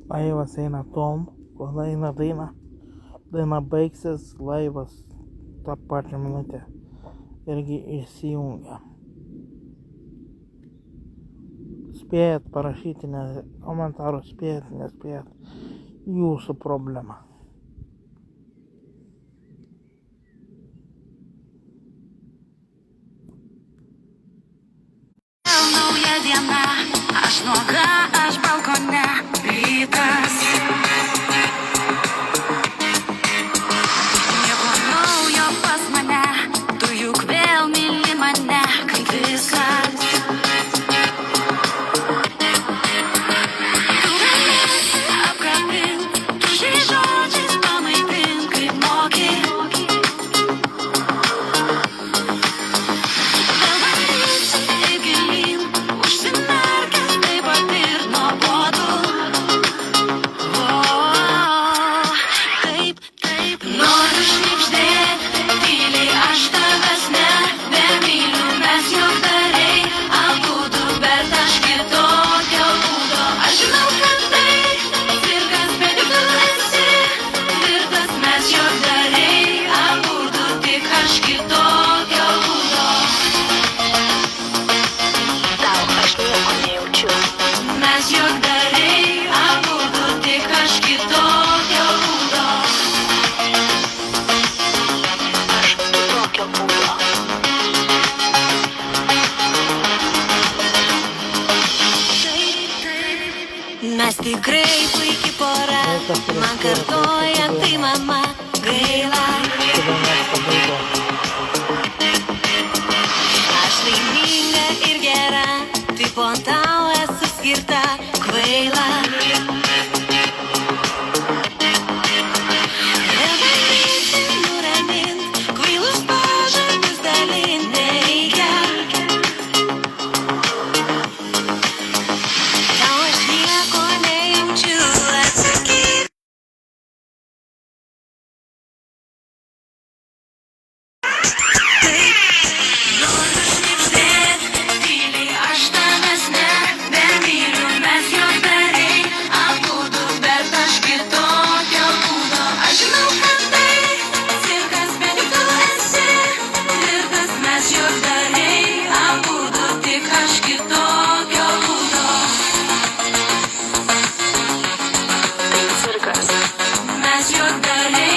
Laivas eina tom, kol eina daina. Daina baigsis, laivas tą pačią minutę irgi išsijungia. Spėjat parašyti komentarų, spėjat, nespėjat. Jūsų problema. Nauja diena, aš nuoga, aš balkone, rytas. Nieko naujo pas mane, tu juk vėl myli mane, kaip viskas. Tu gali apkabint, tu šiais žodžiais pamaitint, kaip moki. Mes tikrai puikiai pora, man kartoja tai mama, gaila. Aš laiminga ir gera, tai po tau esu skirta, kvaila. Nebandysi nuramint, kvailus pažadus dalint nereikia. Tau aš nieko nejaučiu, atsakyk. Noriu šnibždėt, tyliai aš tavęs nebemyliu, mes juokdariai abudu, bet aš kitokio būdo. Aš žinau, kad tai cirkas, bet juk tu esi tvirtas, mes juokdariai abudu, tik aš kitokio būdo. Tai cirkas. Mes juokdariai